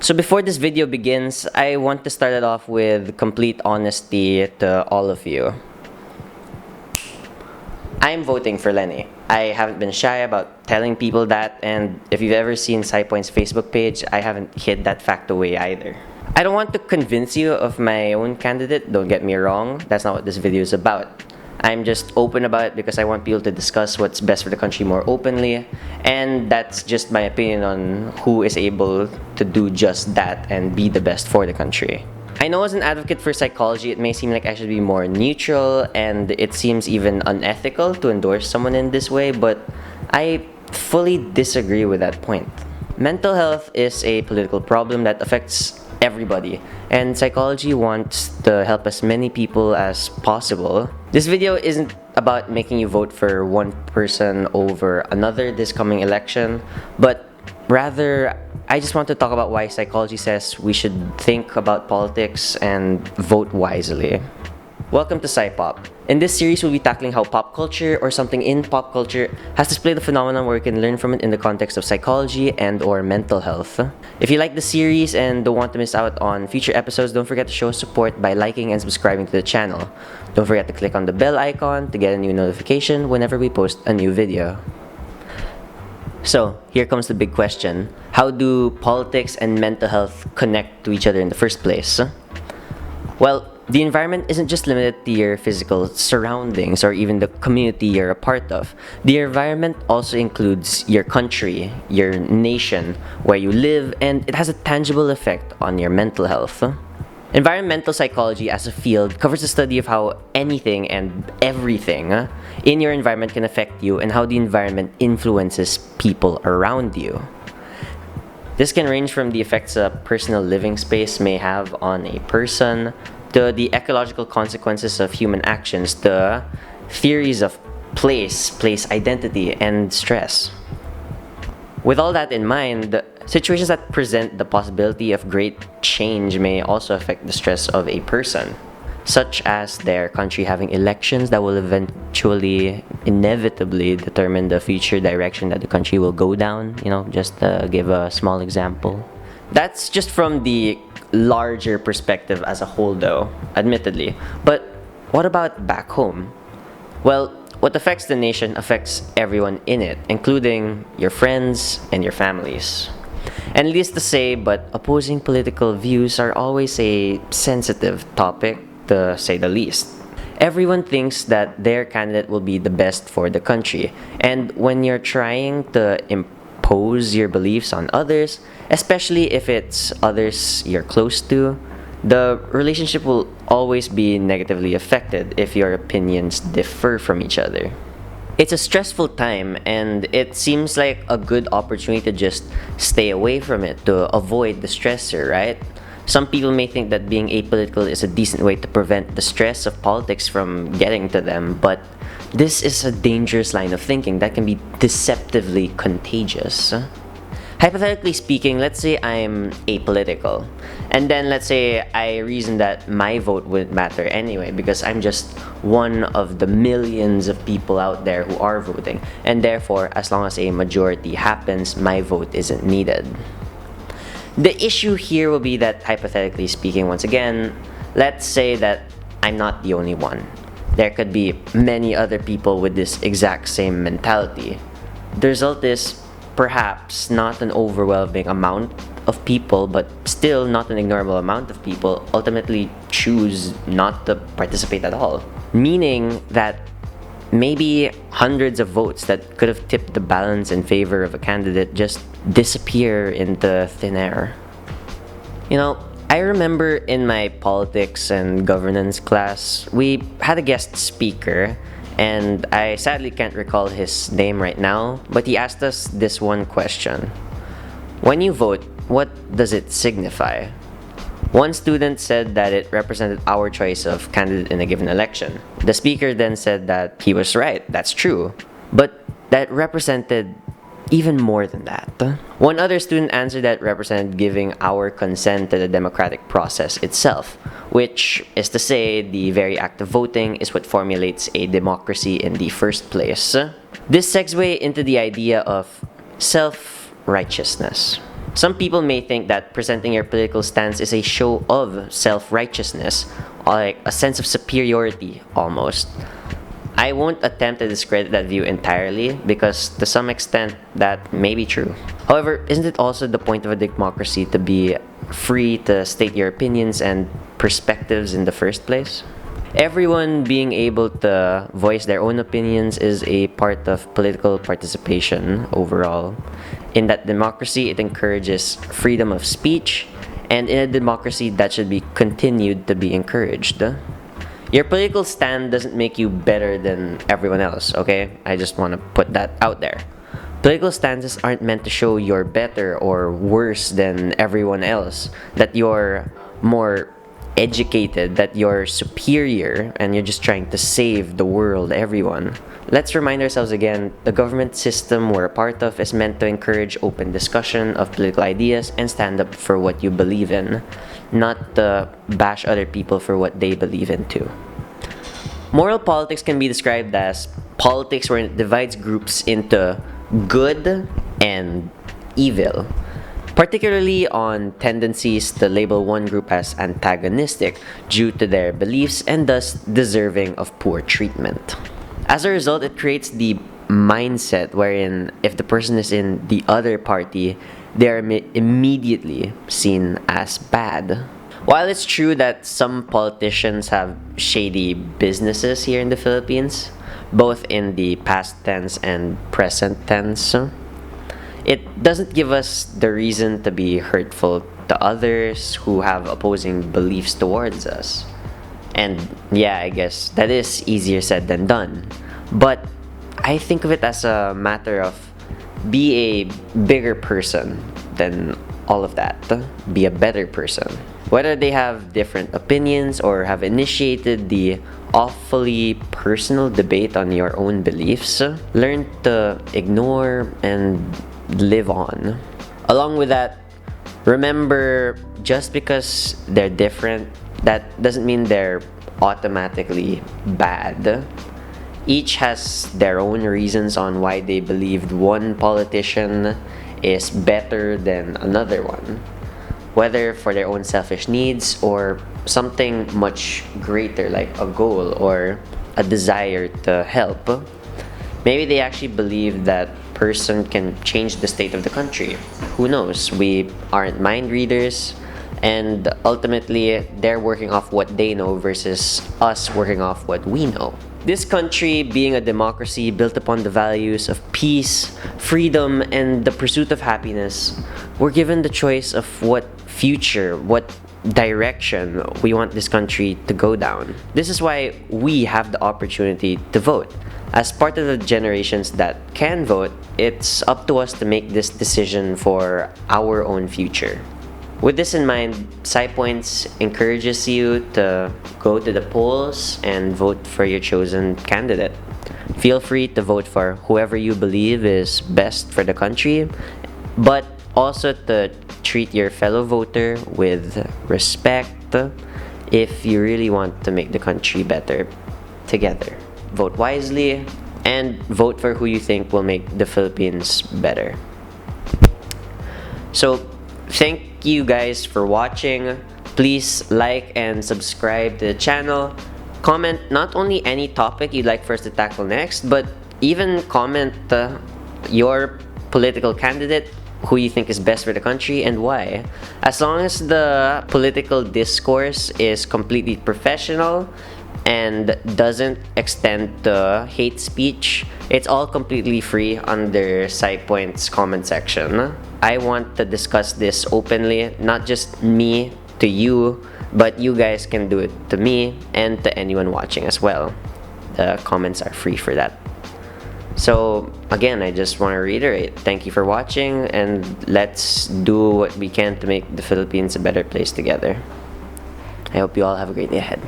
So before this video begins, I want to start it off with complete honesty to all of you. I'm voting for Lenny. I haven't been shy about telling people that, and if you've ever seen PsyPoints' Facebook page, I haven't hid that fact away either. I don't want to convince you of my own candidate, don't get me wrong, that's not what this video is about. I'm just open about it because I want people to discuss what's best for the country more openly, and that's just my opinion on who is able to do just that and be the best for the country. I know as an advocate for psychology, it may seem like I should be more neutral, and it seems even unethical to endorse someone in this way, but I fully disagree with that point. Mental health is a political problem that affects everybody, and psychology wants to help as many people as possible. This video isn't about making you vote for one person over another this coming election, but rather I just want to talk about why psychology says we should think about politics and vote wisely. Welcome to PsyPop. In this series, we'll be tackling how pop culture or something in pop culture has displayed a phenomenon where we can learn from it in the context of psychology and or mental health. If you like the series and don't want to miss out on future episodes, don't forget to show support by liking and subscribing to the channel. Don't forget to click on the bell icon to get a new notification whenever we post a new video. So, here comes the big question. How do politics and mental health connect to each other in the first place? Well, the environment isn't just limited to your physical surroundings or even the community you're a part of. The environment also includes your country, your nation, where you live, and it has a tangible effect on your mental health. Environmental psychology as a field covers the study of how anything and everything in your environment can affect you and how the environment influences people around you. This can range from the effects a personal living space may have on a person, to the ecological consequences of human actions, to theories of place identity, and stress. With all that in mind, situations that present the possibility of great change may also affect the stress of a person, such as their country having elections that will inevitably determine the future direction that the country will go down, just to give a small example. That's just from the larger perspective as a whole though, admittedly. But what about back home? Well, what affects the nation affects everyone in it, including your friends and your families. And needless to say, but opposing political views are always a sensitive topic, to say the least. Everyone thinks that their candidate will be the best for the country, and when you're trying to impose your beliefs on others, especially if it's others you're close to, the relationship will always be negatively affected if your opinions differ from each other. It's a stressful time, and it seems like a good opportunity to just stay away from it, to avoid the stressor, right? Some people may think that being apolitical is a decent way to prevent the stress of politics from getting to them, but this is a dangerous line of thinking that can be deceptively contagious. Hypothetically speaking, let's say I'm apolitical, and then let's say I reason that my vote wouldn't matter anyway because I'm just one of the millions of people out there who are voting, and therefore, as long as a majority happens, my vote isn't needed. The issue here will be that, hypothetically speaking, once again, let's say that I'm not the only one. There could be many other people with this exact same mentality. The result is perhaps not an overwhelming amount of people, but still not an ignorable amount of people ultimately choose not to participate at all. Meaning that maybe hundreds of votes that could have tipped the balance in favor of a candidate just disappear into thin air. I remember in my politics and governance class, we had a guest speaker, and I sadly can't recall his name right now, but he asked us this one question. When you vote, what does it signify? One student said that it represented our choice of candidate in a given election. The speaker then said that he was right, that's true, but that represented even more than that. One other student answered that represented giving our consent to the democratic process itself, which is to say the very act of voting is what formulates a democracy in the first place. This segues into the idea of self-righteousness. Some people may think that presenting your political stance is a show of self-righteousness, or like a sense of superiority almost. I won't attempt to discredit that view entirely because to some extent that may be true. However, isn't it also the point of a democracy to be free to state your opinions and perspectives in the first place? Everyone being able to voice their own opinions is a part of political participation overall. In that democracy, it encourages freedom of speech, and in a democracy, that should be continued to be encouraged. Your political stand doesn't make you better than everyone else, okay? I just want to put that out there. Political stances aren't meant to show you're better or worse than everyone else, that you're more educated, that you're superior, and you're just trying to save the world, everyone. Let's remind ourselves again, the government system we're a part of is meant to encourage open discussion of political ideas and stand up for what you believe in, not to bash other people for what they believe in too. Moral politics can be described as politics where it divides groups into good and evil, particularly on tendencies to label one group as antagonistic due to their beliefs and thus deserving of poor treatment. As a result, it creates the mindset wherein if the person is in the other party, they are immediately seen as bad. While it's true that some politicians have shady businesses here in the Philippines, both in the past tense and present tense, it doesn't give us the reason to be hurtful to others who have opposing beliefs towards us. And yeah, I guess that is easier said than done. But I think of it as a matter of be a bigger person than all of that. Be a better person. Whether they have different opinions or have initiated the awfully personal debate on your own beliefs, learn to ignore and live on. Along with that, remember, just because they're different, that doesn't mean they're automatically bad. Each has their own reasons on why they believed one politician is better than another one, whether for their own selfish needs or something much greater like a goal or a desire to help. Maybe they actually believe that person can change the state of the country. Who knows? We aren't mind readers, and ultimately they're working off what they know versus us working off what we know. This country, being a democracy built upon the values of peace, freedom, and the pursuit of happiness, we're given the choice of what future, what direction we want this country to go down. This is why we have the opportunity to vote. As part of the generations that can vote, it's up to us to make this decision for our own future. With this in mind, PsyPoints encourages you to go to the polls and vote for your chosen candidate. Feel free to vote for whoever you believe is best for the country, but also to treat your fellow voter with respect if you really want to make the country better together. Vote wisely and vote for who you think will make the Philippines better. So, thank you guys for watching. Please like and subscribe to the channel. Comment not only any topic you'd like for us to tackle next, but even comment your political candidate, who you think is best for the country and why. As long as the political discourse is completely professional and doesn't extend to hate speech, it's all completely free under PsyPoints comment section. I want to discuss this openly, not just me to you, but you guys can do it to me and to anyone watching as well. The comments are free for that. So again, I just want to reiterate, thank you for watching, and let's do what we can to make the Philippines a better place together. I hope you all have a great day ahead.